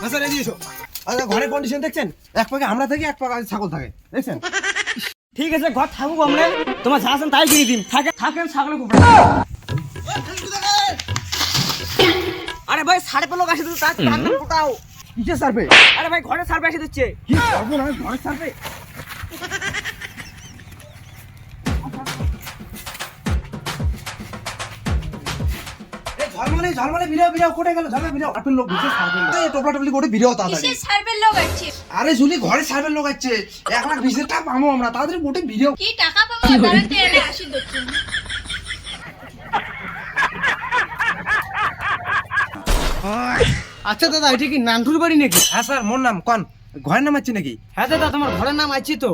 আচ্ছা রেডি এসো। আচ্ছা ঘরের কন্ডিশন দেখছেন, এক পাকে আমরা থাকি, এক পাকে ছাগল থাকে, দেখছেন? ঠিক আছে ঘর থাকুক, আমরা তোমার যা আছেন তাই কিনে দিন। থাকেন ছাগলের খুব। আরে ভাই সাড়ে পেলো আসে দিচ্ছে, তার ফোটাও। কিসের সার্ভে? আরে ভাই ঘরের সার্ভে এসে দিচ্ছে। কি করবো না ঘরের সার্ভে? ঝলমলে ভিড়াও ভিড়াও কোটে গেল, ঝলমলে ভিড়াও। আপনি লোক বুঝে সার্ভে লোক এই টোপলা টপলি করে ভিড়াও তাড়াতাড়ি। কিসের সার্ভের লোক আছে? আরে জুলি ঘরে সার্ভে লোক আছে, 1,20,000 টাকা পাবো আমরা, তাড়াতাড়ি কোটে ভিড়াও। কি টাকা পাবো দাঁড়াতে এনে আসি দেখুন। আচ্ছা দাদা এটা কি নান্টুর বাড়ি নাকি? হ্যাঁ স্যার, মোর নাম কোন ঘরের নাম আছে নাকি? হ্যাঁ দাদা তোমার ঘরের নাম আছে তো।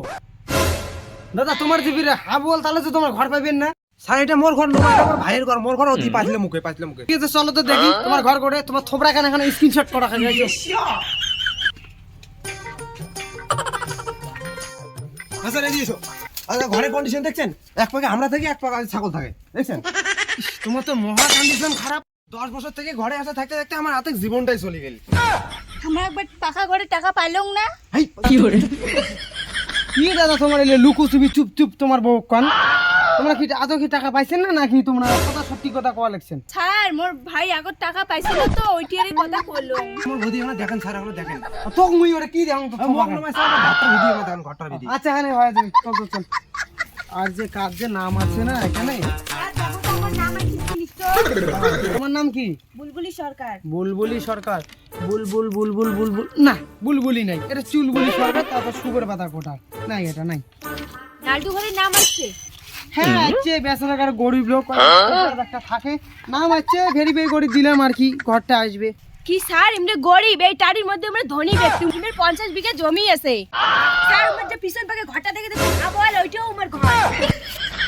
দাদা তোমার যদি বল তাহলে তো তোমার ঘর পাবেন না। স্যার এটা মোর ঘর নয়, এটা আমার ভাইয়ের ঘর। মোর ঘর অতি পাইলে মুখে। ঠিক আছে চলো তো দেখি তোমার ঘর করে। তোমার থোবরা কেন এখানে স্ক্রিনশট করা খাই গেছে। আচ্ছা রেডি এসো। আচ্ছা ঘরের কন্ডিশন দেখছেন, এক পাকে আমরা থাকি, এক পাকে ছাগল থাকে, দেখছেন? তোমার তো মহা কন্ডিশন খারাপ। 10 বছর থেকে ঘরে আসা থাকতে থাকতে আমার হাতে জীবনটাই চলে গেল। আমরা একবার পাকা ঘরে টাকা পাইলং না। কি করে কি দাদা তোমার এলে লুকু চুপি চুপ চুপ তোমার বউ কান। তোমরা কি আদৌ কি টাকা পাইছেন না নাকি তোমরা কথা সত্যি কথা কোয়া লাগছেন? স্যার মোর ভাই আগর টাকা পাইছিল তো ওইটিরই কথা কইলো। আমার ভিডিও আমরা দেখেন স্যার, আমরা দেখেন। তো মুই ওরে কি দেখাম তো মোর নাম আছে আমার ঘরটার ভিডিও, আমরা দেখেন ঘরটার ভিডিও। আচ্ছা এখানে হয় যাবে, চল চল চল। আর যে কার যে নাম আছে না এখানে, আর দেখো তো আমার নাম আছে লিখতো। তোমার নাম কি? বুলবুলি সরকার। বুলবুলি সরকার। বুলবুল বুলবুল বুলবুল না, বুলবুলি নাই, এটা চুলবুলি সরকার। তারপর সুগর পাতা কোটার নাই, এটা নাই। নাল্টু ঘরের নাম আছে। হ্যাঁ আছে, বেচারাকার গরিব লোক একটা থাকে, নাম আছে ভেরিফাই করে দিলাম আর কি, ঘরটা আসবে। কি স্যার এমনি গরিব, এই টাড়ির মধ্যে আমরা ধনী ব্যক্তি। উমের 50 বিঘা জমি আছে স্যার। আমার যে পিছন পাকে ঘরটা দেখে দেখে আবল ওইটাও আমার ঘর।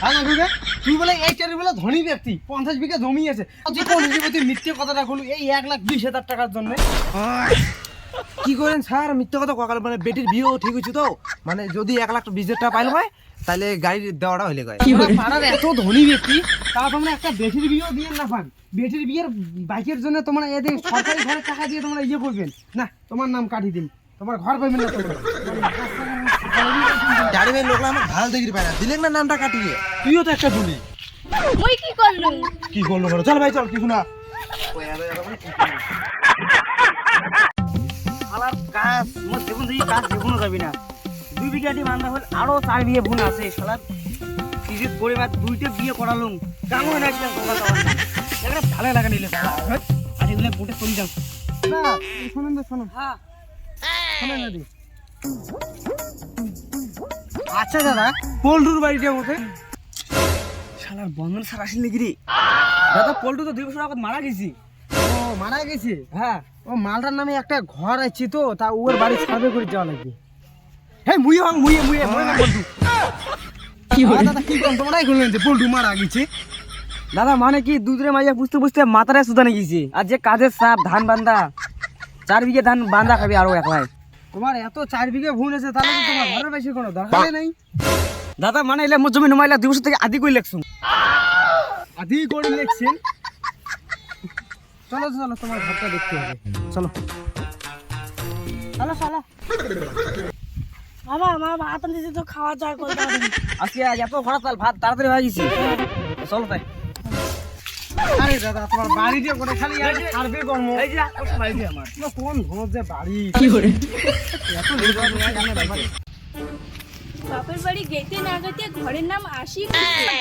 হ্যাঁ না তুই বলে এইটারে বলে ধনী ব্যক্তি, 50 বিঘা জমি আছে। তুই কোন হিসেবে তুই মিথ্যে কথাটা বলু এই 1,20,000 টাকার জন্য? কি করেন স্যার মিথ্যা কথা ককাল, মানে বেটির বিয়েও ঠিক হয়েছে তো, মানে যদি 1,20,000 টাকা পাইল হয় তাহলে গাড়ি দেওয়াটা হইলে গায়। পাড়ার এত ধনী ব্যক্তি, তা তোমরা একটা বেটির বিয়েও দিয়ে না পান। বেটির বিয়ের বাইকের জন্য তোমরা এদের সরকারি ঘরের টাকা দিয়ে তোমরা ইয়ে করবেন না, তোমার নাম কাটি দিন, তোমার ঘর পাইবেন না। গাড়ি ভাই লোকলা আমার ভালো দেখি পায় না, দিলেন না নামটা কাটিয়ে। তুইও তো একটা দুলি। মই কি করলু? কি করলো বলো? চল ভাই চল, কিছু না। শালার গাছ মোর দেখুন দেখি গাছ দেখুনও যাবি না। 2 বিঘা দিয়ে বান্ধা হল, আরো 4 বিঘা বোন আছে। শালার নিজের পরিবার 2টা বিয়ে করালুম, কামও নাইছিলাম কথা এটা ভালো লাগা নিলে। আরে এগুলো বোটে চলে যাও না, শুনুন তো শুনুন। হ্যাঁ শুনুন না দি। আচ্ছা দাদা পল্টুর বাড়িটা মতে শালার বন্ধন স্যার আসেন নাকি রে? দাদা পল্টু তো 2 বছর আগে মারা গেছি। ও মারা গেছে? হ্যাঁ। ও মালটার নামে একটা ঘর আছে তো, তা ওর বাড়ি সার্ভে করে যাওয়া লাগবে। হ্যাঁ মুই না পল্টু। কি হয় দাদা, কি কোন তোমরাই বললেন যে পল্টু মারা গেছে? দাদা মানে কি দুধরে মাইয়া বুঝতে বুঝতে মাথারে সুদানে গেছে। আর যে কাজের সাপ ধান বান্ধা, 4 বিঘা ধান বান্ধা খাবি আরো একলাই। তোমার এত 4 বিঘা ভুন আছে, তাহলে তো তোমার ঘরের বেশি কোনো দরকার নাই। দাদা মানে এলে মোর জমি নমাইলা 2 বছর থেকে আদি করে লেখছুন। আদি করে লেখছেন? চলো চলো তোমার ঘরটা দেখতে হবে, চলো চলো চলো। বাবা মা ভাত আনতে তো খাওয়া যায় করতে হবে। আজকে এত খরা চাল ভাত তাড়াতাড়ি হয়ে গেছে, চলো তাই। আরে দাদা তোমার বাড়ি দিয়ে করে খালি সার্ভে কর্ম। এই যে বাড়ি দিয়ে আমার কোন ঘর যে বাড়ি কি করে এত বাপের বাড়ি গেতে না গেতে ঘরের নাম আসি,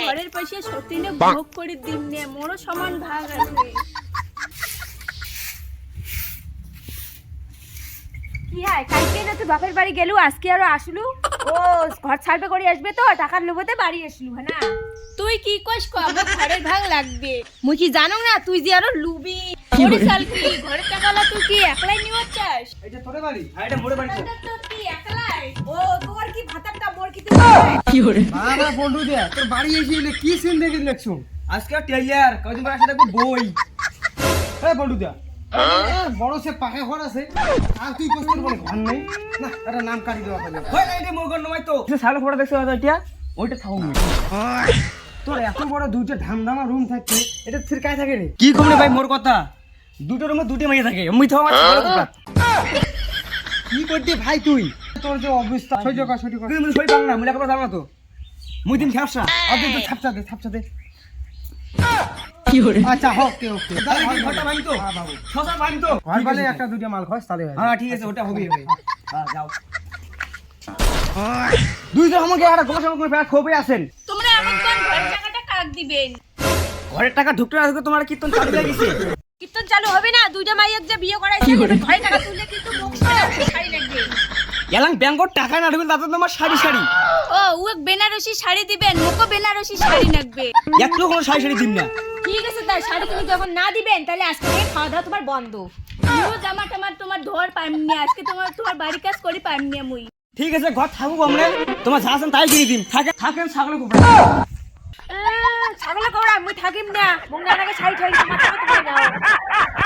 ঘরের পয়সা সতীনে ভোগ করে দিন নে, মোরও সমান ভাগ আছে। কি হয় কালকে না তুই বাপের বাড়ি গেলু, আজকে আরো আসলু? ও ঘর ছাড়বে করে আসবে তো, টাকার লোভতে বাড়ি আসলু হ্যাঁ না? তুই কি কইস কো আমার ঘরের ভাগ লাগবে? মুই কি জানো না তুই যে আরো লুবি ওরে সাল কি ঘরের টাকালা তুই কি একলাই নিওয়ার চাস? এটা তোরে বাড়ি? হ্যাঁ এটা মোরে বাড়ি। তোর কি একলাই? ও তোর কি ভাতারটা মোর কি কি করে বাবা বন্ধু দে তোর বাড়ি এসে এলে কি সিন দেখি লেখছুন? আজকে টেইলার কয়দিন পর আসে দেখো বই। এই বন্ধু দে বড় সে পাকা ঘর আছে, আর তুই কষ্ট বলে ঘর নেই না, এটা নাম কাটি দেওয়া হবে। হয় না এটা মোর ঘর নয় তো, সালে ফটো দেখছ এটা ওইটা থাকুন। তোর এত বড় 2টা ধামধামা রুম থাকতে এটা ফির কায় থাকে রে? কি কমরে ভাই মোর কথা, 2টা রুমে 2টা মাইয়া থাকে, আমি তো আমার কি করতে ভাই তুই তোর যে অবস্থা সহ্য কর সহ্য কর তুই মুই সই পাং না মুই একবার জানো তো মুই দিন খেপসা আগে তো ছাপচা দে আচ্ছা ওকে ওকে ঘরটা বানি তো শশা বানি তো ঘর বলে একটা দুইটা মাল খস তাহলে হয় হ্যাঁ ঠিক আছে ওটা হবে হ্যাঁ যাও দুইজন আমাকে একটা গোসা করে ফেরা খোপে আছেন তোমরা এমন কোন ঘরের টাকাটা কাক দিবেন? ঘরের টাকা ঢুকতে আসবে তোমার কীর্তন চালু লাগিয়েছে কীর্তন চালু হবে না, দুইটা মাইয়াক যে বিয়ে করাইছে ঘরে টাকা তুললে কিন্তু মুখ শাড়ি লাগবে। এলাং ব্যাংকর টাকা না ঢুকলে তাতে তোমার শাড়ি ও উক বেনারসি শাড়ি দিবেন, মুখো বেনারসি শাড়ি লাগবে। একটু কোনো শাড়ি দিন না ঠিক আছে তাই শাড়ি তুমি যখন না দিবেন তাহলে আজকে থেকে খাওয়া দাওয়া তোমার বন্ধ। তুইও জামা টামার তোমার ধোয়ার পাইমনি, আজকে তোমার বাড়ি কাজ করি পাইমনি মুই। ঠিক আছে ঘর থাকুক আমরা তোমার যা আছেন তাই কিনে দিন থাকেন ছাগলে ছাগলে করা মুই থাকিম না, মুখ নানাকে শাড়ি ঠাড়ি তোমার থেকে তুমি নাও।